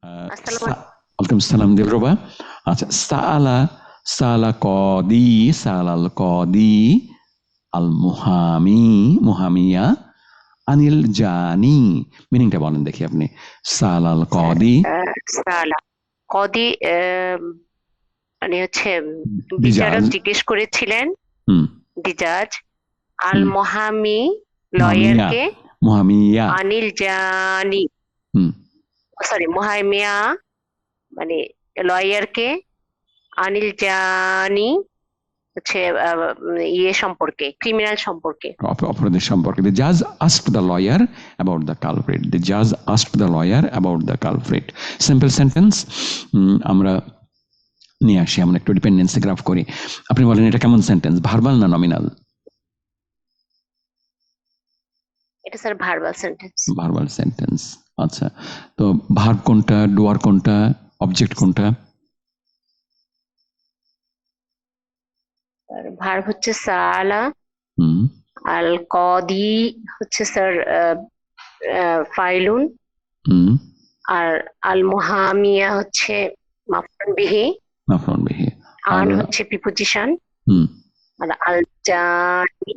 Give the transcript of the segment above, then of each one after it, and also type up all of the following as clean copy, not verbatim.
আসসালামু ওয়ালাইকুম সালাম দেবরবা। আচ্ছা, সালা কদি, সালাল কদি আল মুহামি, মুহামিয়া আনিল জানি। মিনিংটা বলেন দেখি আপনি। সালাল স্যার কদি, সালা কদি মানে হচ্ছে বিচারক দিজাজ, জিজ্ঞেস করেছিলেন, হুম দিজাজ আল হুম, মোহামি মুহামিয়া, লয়ারকে মুহামিয়া, আনিল জানি, হুম, সরি মোহামিয়া মানে লয়ারকে আনিল জানি হচ্ছে ইয়ে সম্পর্কে, ক্রিমিনাল সম্পর্কে। অপরাধের সম্পর্কে। The judge asked the lawyer about the culprit. The judge asked the lawyer about the culprit. Simple sentence. আমরা নিয়ে আসি, আমরা একটু ডিপেন্ডেন্সি গ্রাফ করি। আপনি বলেন এটা কেমন সেন্টেন্স, ভার্বাল না নমিনাল? এটা sir verbal sentence. Verbal sentence. আচ্ছা, তো ভার্ব কোনটা, ডুয়ার কোনটা, অবজেক্ট কোনটা? ভার্ব হচ্ছে সালা, হুম আল কদি হচ্ছে স্যার ফাইলুন, হুম, আর আল মোহামিয়া হচ্ছে মাফউল বিহি, মাফউল বিহি। আর আন হচ্ছে প্রিপোজিশন, হুম, আর আল জানি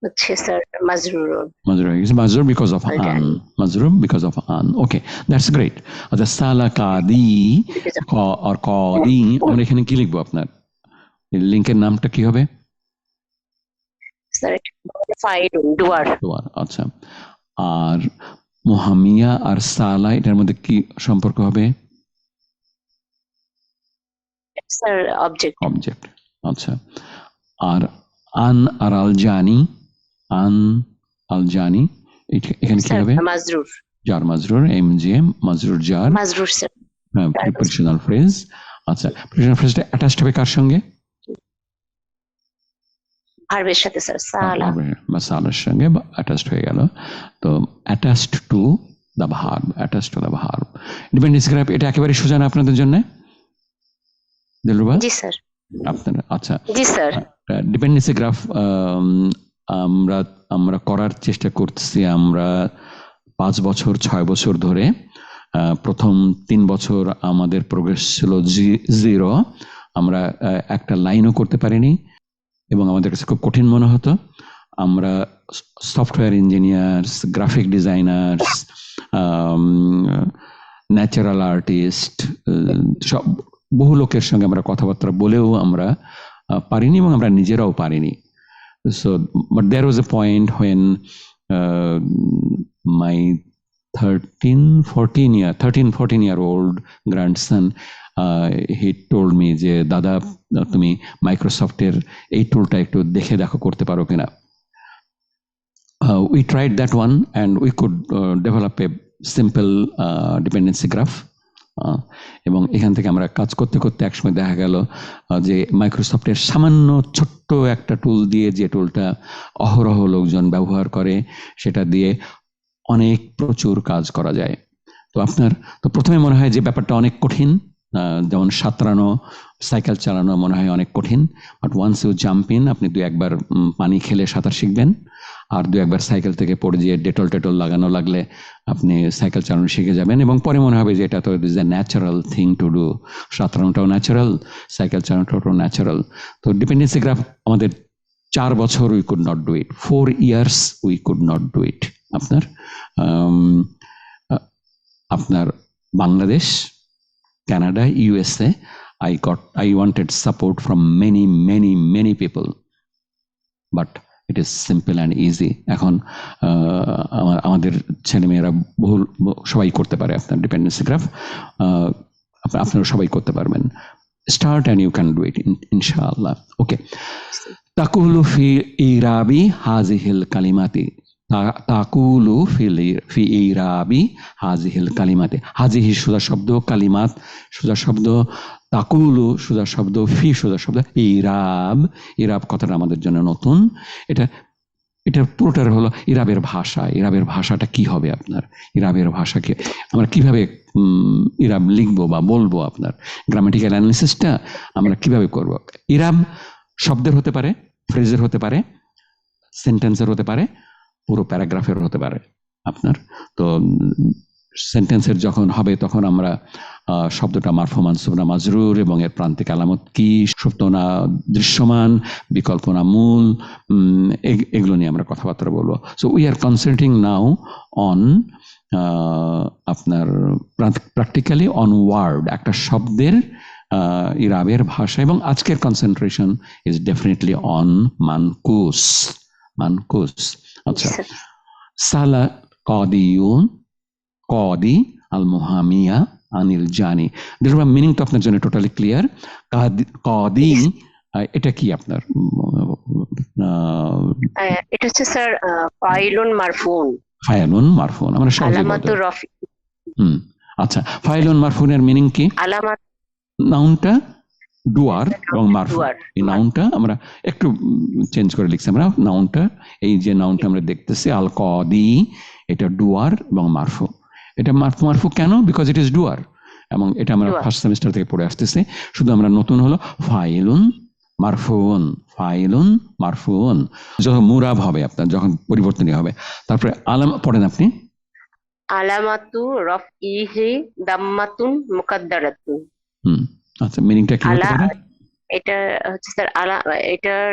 হচ্ছে স্যার মাজরুর। মাজরুর হয়ে গেছে, মাজরুর বিকজ অফ আল আন, জানি মাজরুর বিকজ অফ আন। Okay, that's great. আচ্ছা, সালা কাদি বিকজ অফ আর কদি, আমরা এখানে কি লিখবো? আপনার লিঙ্কের নামটা কি হবে? স্যার ফাইলুন ডুয়ার। ডুয়ার। আচ্ছা, আর মুহামিয়া আর সালা এটার মধ্যে কি সম্পর্ক হবে? Sir object. অবজেক্ট। আচ্ছা, আর আন আর আল জানি, আন আল জানি এখানে কি স্যার হবে? মাজরুর, জার মাজরুর, এমজিএম মাজরুর জার, মাজরুর স্যার। Prepositional phrase. আচ্ছা, প্রিপোজিশনাল ফ্রেজটা অ্যাটাচড হবে কার সঙ্গে? ভার্বের সাথে স্যার সালা। বা সালার সঙ্গে বা অ্যাটাচড হয়ে গেল। তো attached to the verb, attached to the verb. Dependency graph এটা একেবারে সোজা না আপনাদের জন্য দিলরুবা? জি স্যার। আপনারা আচ্ছা, জি স্যার। ডিপেন্ডেন্সি গ্রাফ আমরা আমরা করার চেষ্টা করছি। আমরা 5 বছর 6 বছর ধরে, প্রথম 3 বছর আমাদের প্রোগ্রেস ছিল 0। আমরা একটা লাইনও করতে পারিনি এবং আমাদের কাছে খুব কঠিন মনে হতো। আমরা software engineers, graphic designers, natural artist, সব বহু লোকের সঙ্গে আমরা কথাবার্তা বলেও আমরা পারিনি এবং আমরা নিজেরাও পারিনি। So, but there was a point when my 13-14-year-old grandson, he told me যে দাদা তুমি মাইক্রোসফটের এই টুলটা একটু দেখো করতে পারো কিনা। We tried that one and we could develop a simple dependency graph. এবং এখান থেকে আমরা কাজ করতে করতে একসময় দেখা গেল যে মাইক্রোসফটের সামান্য ছোট্ট একটা টুল দিয়ে, যে টুলটা অহরহ লোকজন ব্যবহার করে, সেটা দিয়ে অনেক প্রচুর কাজ করা যায়। তো আপনার তো প্রথমে মনে হয় যে ব্যাপারটা অনেক কঠিন, যেমন সাঁতরানো, সাইকেল চালানো মনে হয় অনেক কঠিন। But once you jump in, আপনি 2-1 বার পানি খেলে সাঁতার শিখবেন, আর 2-1 বার সাইকেল থেকে পড়ে গিয়ে ডেটল লাগানো লাগলে আপনি সাইকেল চালানো শিখে যাবেন এবং পরে মনে হবে যে এটা তো is a natural thing to do. সাঁতরানোটাও ন্যাচারাল, সাইকেল চালানোটাও ন্যাচারাল। তো ডিপেন্ডেন্সি গ্রাফ আমাদের 4 বছর we could not do it, 4 years we could not do it. আপনার Bangladesh, Canada, USA, I wanted support from many people, but it is simple and easy. এখন আমাদের ছেলেমেয়েরা সবাই করতে পারে আপনার ডিপেন্ডেন্সি গ্রাফ, আপনারা সবাই করতে পারবেন। Start and you can do it, inshallah. Okay. Taqulu fi irabi hazihil kalimati. তাকুলু ফি ইরাবি হাজিহিল কালিমাতে। হাজিহি সোজা শব্দ, কালিমাত সোজা শব্দ, তাকুলু সোজা শব্দ, ফি সোজা শব্দ, ইরাব। ইরাব কথাটা আমাদের জন্য নতুন। এটা পুরোটার হলো ইরাবের ভাষা। ইরাবের ভাষাটা কি হবে আপনার? ইরাবের ভাষাকে আমরা কিভাবে ইরাব লিখবো বা বলবো, আপনার গ্রামাটিক্যাল অ্যানালিসিসটা আমরা কিভাবে করব? ইরাব শব্দের হতে পারে, ফ্রেজের হতে পারে, সেন্টেন্সের হতে পারে, পুরো প্যারাগ্রাফের হতে পারে আপনার। তো সেন্টেন্সের যখন হবে তখন আমরা শব্দটা মারফু মানসুব না মাজরুর এবং এর প্রান্তিক আলামত কি, সুপ্ত না দৃশ্যমান, বিকল্প না মূল, এগুলো নিয়ে আমরা কথাবার্তা বলবো। So we are concentrating now on আপনার প্র্যাকটিক্যালি অন ওয়ার্ড, একটা শব্দের ইরাবের ভাষা, এবং আজকের কনসেন্ট্রেশন ইজ ডেফিনেটলি অন মানকুস। মানকুস, আচ্ছা। সালা কদিউন, কদি আল মুহামিয়া আনিল জানি, দেখুন মিনিংটা আপনার জন্য টোটালি ক্লিয়ার। কদি এটা কি আপনার? এটা হচ্ছে স্যার ফাইলুন মারফুন। ফাইলুন মারফুন আমরা সহজে বলতে। আচ্ছা, ফাইলুন মারফুনের মিনিং কি? আলামাত, নাউনটা ডুয়ার এবং মারফু, এই নাউনটা আমরা একটু চেঞ্জ করে লিখছি। আমরা নাউনটা, এই যে নাউনটা আমরা দেখতেছি আল কদি, এটা ডুয়ার এবং মারফু। এটা মারফু কেন? বিকজ ইট ইজ ডুয়ার, এবং এটা আমরা ফার্স্ট সেমিস্টার থেকে পড়ে আসতেছি। শুধু আমরা নতুন হলো ফাইলুন মারফুন, ফাইলুন মারফুন যখন মুরাব হবে আপনার, যখন পরিবর্তনীয় হবে। তারপরে আলাম পড়েন আপনি। আলামাতু রফইহি দাম্মাতুন মুকাদ্দারাতুন। আচ্ছা, মিনিংটা কি হতে পারে? এটা হচ্ছে স্যার এটার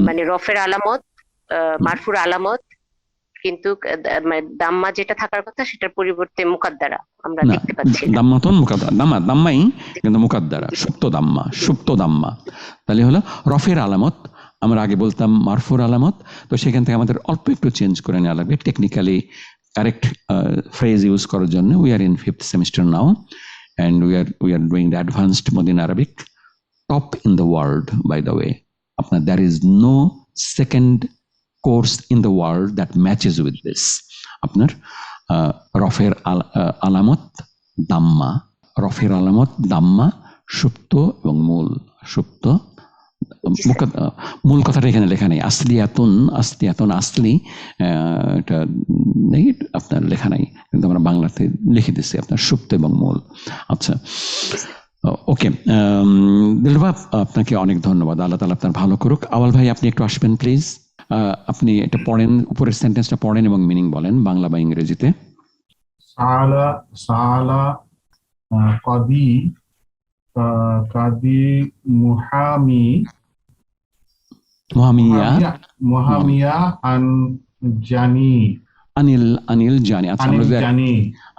মানে রফের আলামত, মারফুর আলামত, কিন্তু দাম্মা যেটা থাকার কথা সেটার পরিবর্তে মুকাদ্দারা আমরা দেখতে পাচ্ছি। দাম্মাতুন মুকাদ্দারা, দাম্মাই কিন্তু মুকাদ্দারা, সুপ্ত দাম্মা, সুপ্ত দাম্মা। তাহলে হলো রফের আলামত, আমরা আগে বলতাম মারফুর আলামত, তো সেখান থেকে আমাদের অল্প একটু চেঞ্জ করে নেওয়া লাগবে টেকনিক্যালি কারেক্ট ফ্রেজ ইউজ করার জন্য। We are in 5th semester now and we are doing the advanced modern Arabic, top in the world by the way. Apna, there is no second course in the world that matches with this. Apnar রফের আলামত দাম্মা, রফের আলামত দাম্মা, সুপ্ত এবং মূল। সুপ্ত মূল কথাটা এখানে লেখা নেই, আসলিয়াতুন, আসলিয়াতুন আসলি এটা নেই আপনার লেখা নাই, কিন্তু আমরা বাংলাতে লিখে দিচ্ছি আপনার সুপ্ত এবং মূল। আচ্ছা, ওকে দিলরুবা, আপনাকে অনেক ধন্যবাদ। আল্লাহ তাআলা আপনার ভালো করুক। আওয়াল ভাই, আপনি একটু আসবেন প্লিজ। আপনি এটা পড়েন, উপরের সেন্টেন্সটা পড়েন এবং মিনিং বলেন বাংলা বা ইংরেজিতে। সালা সালা কাদি, কাদি মুহামি, মুহামিয়া, মুহামিয়া আন জানি, আনিল, আনিল জানি। আচ্ছা,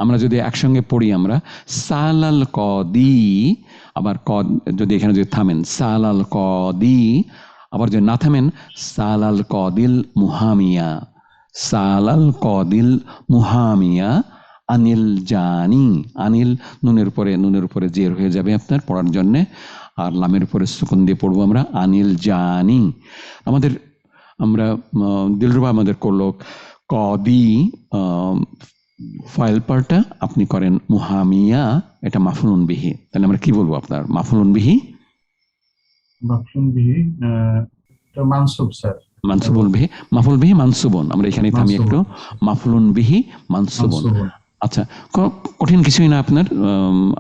আমরা যদি একসঙ্গে পড়ি, আমরা সালাল কদি, আবার যদি এখানে যদি থামেন সালাল কদি, আবার যদি না থামেন সালাল কদিল মুহামিয়া, সালাল কদিল মুহামিয়া আনিল জানি। আনিল নুনের উপরে জের হয়ে যাবে আপনার পড়ার জন্য, আর লামের উপরে সুকুন দিয়ে পড়বো আমরা, আনিল জানি। আমরা দিলরুবা আমাদের করলো কদি ফাইল পার্টটা, আপনি করেন মুহামিয়া, এটা মাফুলুন বিহি। তাহলে আমরা কি বলবো আপনার? মাফুলুন বিহি, মাফুলুন বিহি মানসুব স্যার, মানসুবুন বিহি, মাফুল বিহি মানসুবুন। আমরা এখানে থামি একটু, মাফুলুন বিহি মানসুবুন। আচ্ছা, কঠিন কিছুই না আপনার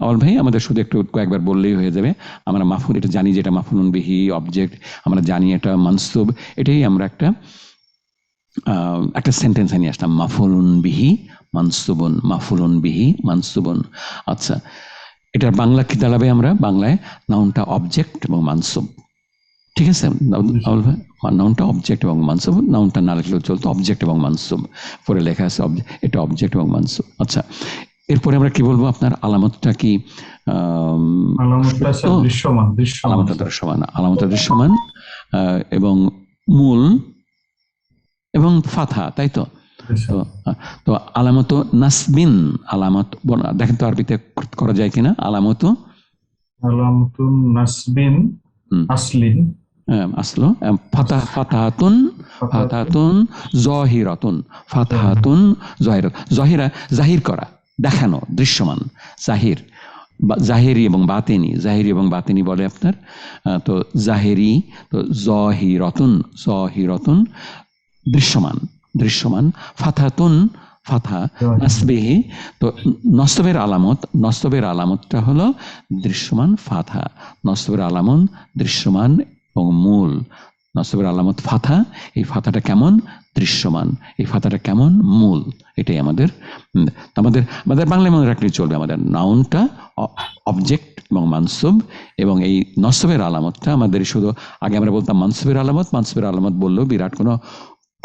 আওয়াল ভাই, আমাদের শুধু একটু কয়েকবার বললেই হয়ে যাবে। আমরা মাফুল এটা জানি, যেটা মাফুলুন বিহি অবজেক্ট, আমরা জানি এটা মানসুব, এটাই আমরা একটা সেন্টেন্স নিয়ে আসলাম, মাফুলুন বিহি মানসুবুন, মাফুলুন বিহি মানসুবুন। আচ্ছা, এটার বাংলা কি দাঁড়াবে? আমরা বাংলায় নাউনটা অবজেক্ট এবং মানসুব, ঠিক আছে আউল ভাই? নাউনটা অবজেক্ট এবং মানসুব, নাউনটা না লিখলেও চলতো, অবজেক্ট এবং মানসুব পরে লেখা আছে, এটা অবজেক্ট এবং মানসুব। আচ্ছা, এরপরে আমরা কি বলবো? আপনার আলামতটা কি? আলামতটা দৃশ্যমান, আলামতটা দৃশ্যমান এবং মূল এবং ফাথা, তাই তো? তো আলামত নাসবিন, আলামত দেখেন তো আরবিতে করা যায় কিনা? আলামত নাসবিন আসলিন, আসলো ফাতাহাতুন, ফাতাহাতুন জহিরাতুন, ফাতাহাতুন জহিরাত, জহিরা জাহির করা, দেখানো, দৃশ্যমান, জাহির, জাহেরি এবং বাতেনি, জাহেরি এবং বাতেনি বলে আপনার। তো জাহেরি, তো জহিরাতুন, জহিরাতুন দৃশ্যমান, দৃশ্যমান। ফাতাহাতুন, ফাথা নাসবিহি, তো নসবের আলামত, নসবের আলামতটা হলো দৃশ্যমান ফাথা, নসবের আলামত দৃশ্যমান এবং মূল। নসবের আলামত ফাথা। এই ফাথাটা কেমন? দৃশ্যমান। এই ফাথাটা কেমন? মূল। এটাই আমাদের আমাদের আমাদের বাংলায় মনে রাখলেই চলবে। আমাদের নাউনটা অবজেক্ট এবং মানসুব, এবং এই নসবের আলামতটা আমাদের শুধু আগে আমরা বলতাম মানসুবের আলামত। মানসুবের আলামত বললেও বিরাট কোনো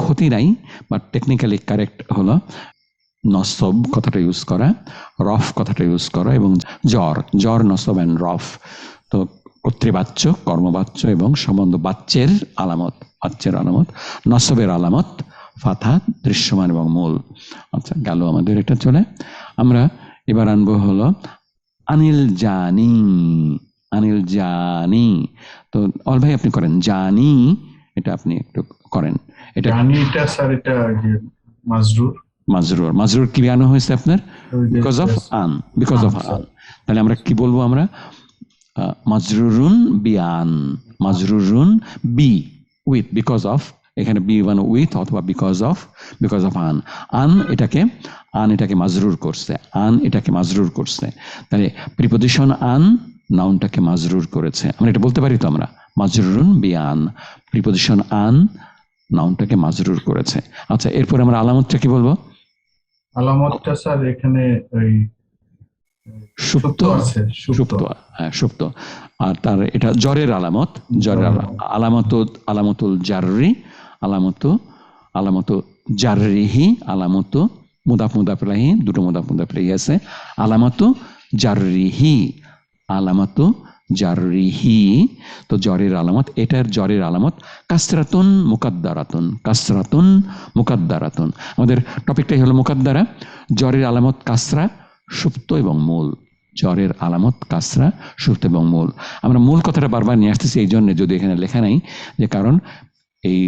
ক্ষতি নাই, বাট টেকনিক্যালি কারেক্ট হলো নসব কথাটা ইউজ করা, রফ কথাটা ইউজ করা, এবং জ্বর নসব অ্যান্ড রফ। তো কর্তৃবাচ্য, কর্মবাচ্য এবং সম্বন্ধ বাচ্যের আলামত, নসবের আলামত ফাথা, দৃশ্যমান এবং মূল। আচ্ছা, গেল আমাদের এটা। চলে আমরা এবার আনবো হলো আনিল জানি। তো অল ভাই আপনি করেন জানি, এটা আপনি একটু করেন। এটা জানিটা স্যার এটা মাজরুর কি আনা হয়েছে আপনার? বিকজ অফ আন। তাহলে আমরা কি বলবো? আমরা মাজরুরুন বি উইথ, বিকজ অফ, এখানে বি মানে উইথ অথবা বিকজ অফ আন এটাকে মাজরুর করছে। তাহলে প্রিপজিশন আন নাউনটাকে মাজরুর করেছে। আমরা এটা বলতে পারি তো, আমরা মাজরুরুন বি আন, প্রিপজিশন আন নাউনটাকে মাজরুর করেছে। আচ্ছা, এরপর আমরা আলামতটা কি বলবো? আলামতটা স্যার এখানে ওই সুপ্ত আছে, সুপ্ত। আর তার এটা জ্বরের আলামত, আলামতুল জাররি, আলামতু জাররিহি, আলামতু মুদাফ ইলাইহি, দুটো মুদাফ ইলাইহি আছে। আলামতু জাররিহি, তো জ্বরের আলামত। এটার জ্বরের আলামত কাসরাতুন মুকাদ্দারাতুন। আমাদের টপিকটাই হলো মুকাদ্দারা। জ্বরের আলামত কাসরা, সুপ্ত এবং মূল। জ্বরের আলামত কাসরা, সুপ্ত এবং মূল। আমরা মূল কথাটা বারবার নিয়ে আসতেছি এই জন্য, যদি এখানে লেখা নাই, যে কারণ এই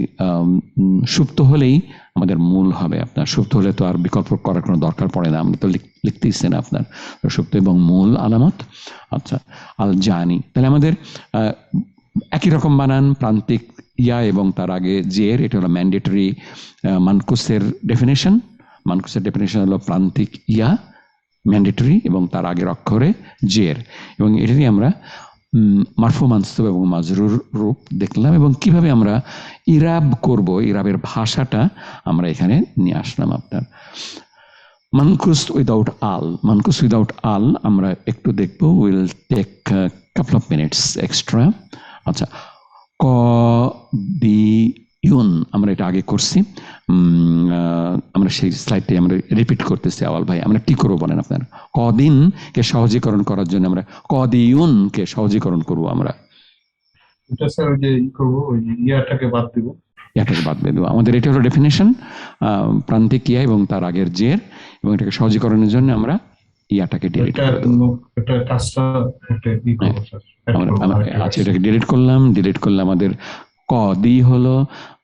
সুপ্ত হলেই আমাদের মূল হবে। আপনার সুপ্ত হলে তো আর বিকল্প করার কোনো দরকার পড়ে না, আমরা তো লিখতেইছেন আপনার সুপ্ত এবং মূল আলামত। আচ্ছা, আল জানি, তাহলে আমাদের একই রকম বানান, প্রান্তিক ইয়া এবং তার আগে জের। এটা হলো ম্যান্ডেটরি মানকুসের ডেফিনেশন। হলো প্রান্তিক ইয়া, ম্যান্ডেটরি, এবং তার আগের অক্ষরে জের, এবং এটাই আমরা মারফু, মানসুব এবং মাজরুর রূপ দেখলাম, এবং কিভাবে আমরা ইরাব করব, ইরাবের ভাষাটা আমরা এখানে নিয়ে আসলাম। আপনার মানকুস উইদাউট আল আমরা একটু দেখবো, will take couple of minutes extra. আচ্ছা, কদিউন আমরা এটা আগে করছি, আমরা সেই স্লাইডটাই আমরা রিপিট করতেছি। আওয়াল ভাই, আমরা কি করবো বলেন? আপনার কদিনকে সহজীকরণ করার জন্য আমরা কদিউনকে সহজীকরণ করবো। আমরা এটা স্যার ওই যে করবো, ওই ইয়াটাকে বাদ দিব। আমাদের এটা হলো ডেফিনেশন, প্রান্তিক ইয়া এবং তার আগের জের, এবং এটাকে সহজীকরণের জন্য আমরা ইয়াটাকে ডিলিট করে দেব। আচ্ছা, এটাকে ডিলিট করলাম। আমাদের কদি হলো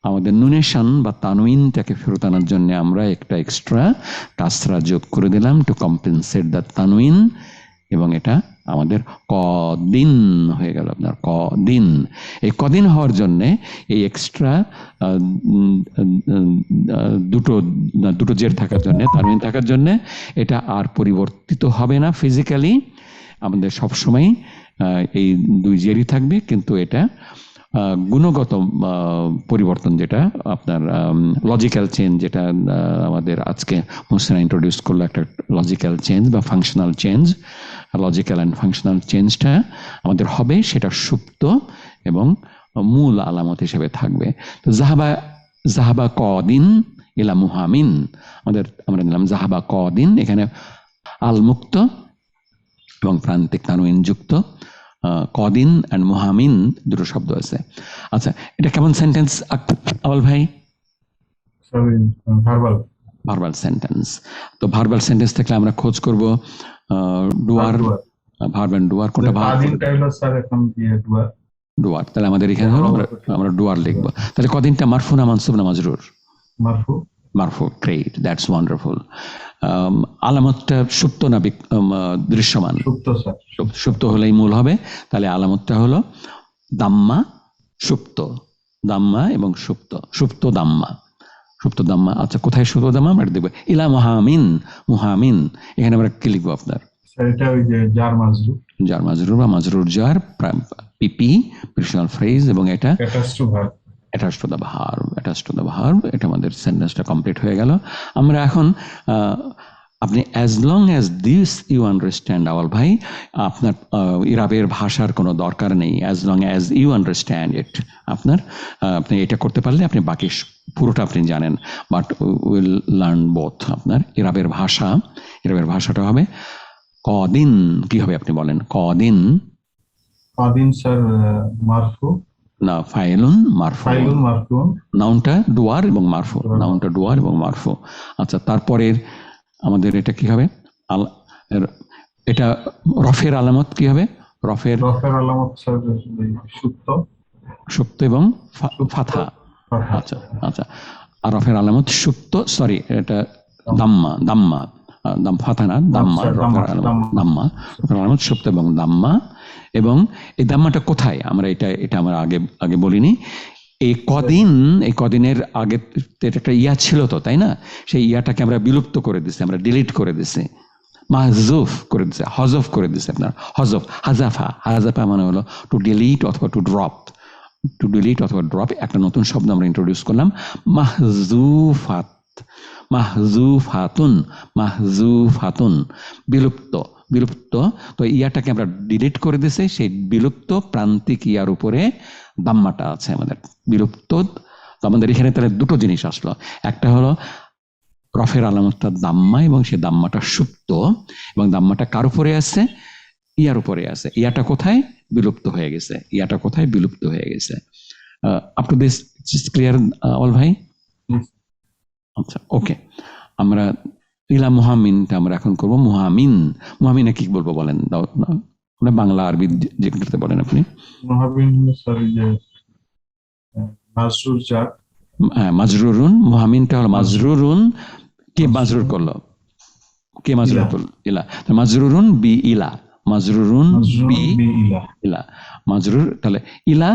আমাদের নুনেশন বা তানউইনটাকে ফেরত আনার জন্য আমরা একটা এক্সট্রা কাসরা যোগ করে দিলাম টু কম্পেনসেট দ্য তানউইন, এবং এটা আমাদের কদিন হয়ে গেল। আপনার কদিন, এই কদিন হওয়ার জন্যে এই এক্সট্রা দুটো জের থাকার জন্যে, তানউইন থাকার জন্যে, এটা আর পরিবর্তিত হবে না ফিজিক্যালি। আমাদের সবসময় এই দুই জেরই থাকবে, কিন্তু এটা গুণগত পরিবর্তন, যেটা আপনার লজিক্যাল চেঞ্জ, যেটা আমাদের আজকে মুহসিনা ইন্ট্রোডিউস করলো, একটা লজিক্যাল চেঞ্জ বা functional change. Logical and functional চেঞ্জটা আমাদের হবে, সেটা সুপ্ত এবং মূল আলামত হিসেবে থাকবে। তো জাহাবা কদিন ইলা মুহামিন, আমরা নিলাম জাহাবা কদিন, এখানে আল মুক্ত এবং প্রান্তিক তানউইন যুক্ত। কদিন অ্যান্ড মুহামিন দুটো শব্দ আছে। আচ্ছা, এটা কেমন সেন্টেন্স আওয়াল ভাই? Verbal sentence. তো ভার্বাল সেন্টেন্স থেকে আমরা খোঁজ করব ডুয়ার, ভার্ব এন্ড ডুয়ার। কোনটা ভার্ব? ডুয়ার। তাহলে আমাদের এখানে হলো আমরা ডুয়ার লিখবো। তাহলে কদিনটা মারফু না মানসুব না মাজরুর? মারফু। Great, that's wonderful. আলামতটা সুপ্ত না দৃশ্যমান? সুপ্ত হলেই মূল হবে। তাহলে আলামতটা হলো দাম্মা, সুপ্ত, দাম্মা এবং সুপ্ত দাম্মা। আচ্ছা, কোথায় সুপ্ত দাম্মা? আমরা দেখবো ইলা মুহামিন। এখানে আমরা কি লিখবো? আপনার জার মাজরুর বা মাজরুর জার, পিপি, প্রিপজিশনাল ফ্রেজ, এবং এটা attached to the verb, এটা আমাদের সেন্টেন্সটা কমপ্লিট হয়ে গেল। আমরা এখন আপনি as long as this you understand Awal ভাই, আপনার ইরাবের ভাষার কোনো দরকার নেই, as long as you understand it. আপনি এটা করতে পারলে আপনি বাকি পুরোটা আপনি জানেন, বাট উইল লার্ন বোথ। আপনার ইরাবের ভাষাটা হবে কদিন। কি হবে আপনি বলেন? কদিন স্যার মারফু না, ফাইলুন মারফু, নাউনটা ডুয়ার এবং মারফু, আচ্ছা তারপরের আমাদের এটা কি হবে? এটা রফের আলামত কি হবে? রফের আলামত স্যার সুক্ত এবং ফাথা। আচ্ছা আচ্ছা, আর রফের আলামত সুক্ত, সরি এটা দাম্মা ফাথা না, দাম্মা, রফের আলামত সুক্ত এবং দাম্মা। এবং এই দাম্মাটা কোথায়? আমরা এটা আমরা আগে বলিনি। এই কদিনের আগে একটা ইয়া ছিল তো, তাই না? সেই ইয়াটাকে আমরা বিলুপ্ত করে দিছি, আমরা ডিলিট করে দিছি, মাহজুফ করে দিছে, হজফ করে দিছে। আপনার হজফ, হাজাফা মানে হলো টু ডিলিট অথবা টু ড্রপ। একটা নতুন শব্দ আমরা ইন্ট্রোডিউস করলাম, মাহজুফাতুন, বিলুপ্ত। তো ইয়াটাকে আমরা ডিলিট করে দিছি, সেই বিলুপ্ত প্রান্তিক ইয়ার উপরে দাম্মাটা আছে আমাদের, বিলুপ্ত। তো আমাদের এখানে তাহলে দুটো জিনিস আসলো, একটা হলো রফের আলামতটা দাম্মা এবং সেই দাম্মাটা সুপ্ত, এবং দাম্মাটা কার উপরে আছে? ইয়ার উপরে আছে। ইয়াটা কোথায়? বিলুপ্ত হয়ে গেছে। Up to this clear all ভাই? আচ্ছা, ওকে। আমরা ইলা মুহামিনটা আমরা এখন করবো। মুহামিনে কি বলবো বলেন? বাংলা আরবি যেটাতে বলেন আপনি। মাজরুরুন, মুহামিনটা হলো মাজরুরুন। কে মাজরুর করলো? ইলা, মাজরুরুন বি ইলা, মাজরুর। তাহলে ইলা,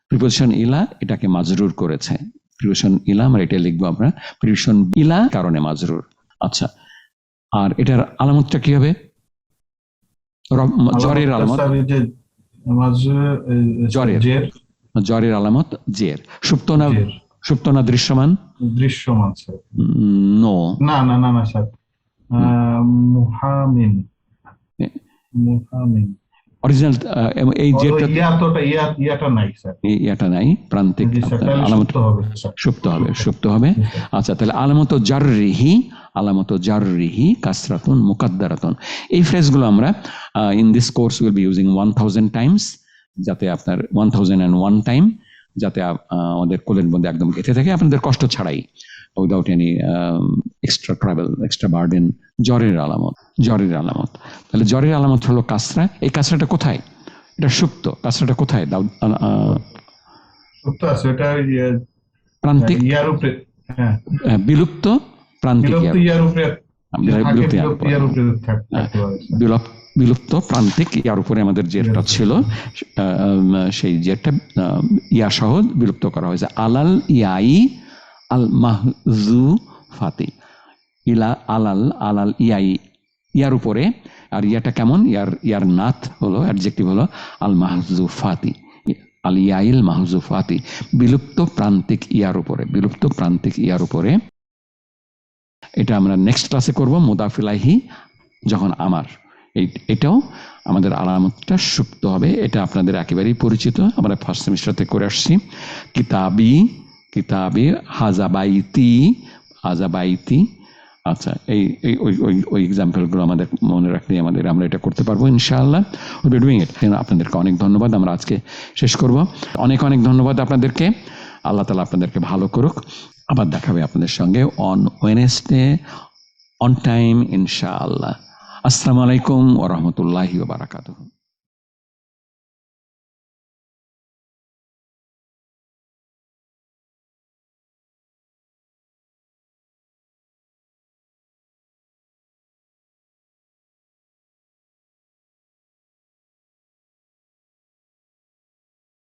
প্রিপোজিশন ইলা, এটাকে মাজরুর করেছে। প্রিপোজিশন ইলা আমরা এটা লিখবো, আমরা প্রিপোজিশন ইলা কারণে মাজরুর। আচ্ছা, আর এটার আলামতটা কি হবে? জ্বরের আলামত, জ্বরের আলামত জের। সুপ্ত না দৃশ্যমান? নো, না স্যার, মুহামিন অরিজিনাল এই জেরটা, ইয়াটা নাই, প্রান্তিক আলামত সুপ্ত হবে। আচ্ছা, তাহলে আলামত জাররিহি কাসরাতুন মুকাদ্দারাতুন। এই ফ্রেজগুলো আমরা in this course will be using 1000 Times, যাতে আপনার 1001 টাইম যাতে আমাদের কোলের মধ্যে একদম গেঁথে থাকে, আপনাদের কষ্ট ছাড়াই, উইদাউট এনি এক্সট্রা বার্ডেন। জ্বরের আলামত। তাহলে জ্বরের আলামত হলো কাসরা। এই কাসরাটা কোথায়? এটা সুপ্ত। কাসরাটা কোথায়? প্রান্তিক, বিলুপ্ত প্রান্তিক, বিলুপ্ত প্রান্তিক ইয়ার উপরে আমাদের জেরটা ছিল, সেই জেরটা ইয়া সহ বিলুপ্ত করা হয়েছে। আলাল ইয়াই আল মাহজুফাতি, ইলা আলাল ইয়াই, ইয়ার উপরে। আর ইয়াটা কেমন? ইয়ার নাথ হলো, অ্যাডজেক্টিভ হলো আল মাহজুফাতি, আল ইয়াইল মাহজুফাতি, বিলুপ্ত প্রান্তিক ইয়ার উপরে। এটা আমরা নেক্সট ক্লাসে করব, মুদাফিলাহি যখন আমার। এটাও আমাদের আলামতটা সুপ্ত হবে। এটা আপনাদের একেবারেই পরিচিত, আমরা ফার্স্ট সেমিস্টার থেকে করে আসছি। কিতাবি হাজাবাইতি। আচ্ছা, ওই এক্সাম্পলগুলো আমাদের মনে রাখলে আমরা এটা করতে পারবো ইনশাআল্লাহ। Will be doing it. আপনাদেরকে অনেক ধন্যবাদ। আমরা আজকে শেষ করব। অনেক ধন্যবাদ আপনাদেরকে। আল্লাহ তাআলা আপনাদেরকে ভালো করুক। আবার দেখাবে আপনাদের সঙ্গে অন ওয়েডনেসডে অন টাইম ইনশাআল্লাহ। আসসালামু আলাইকুম ওয়া রাহমাতুল্লাহি ওয়া বারাকাতুহু।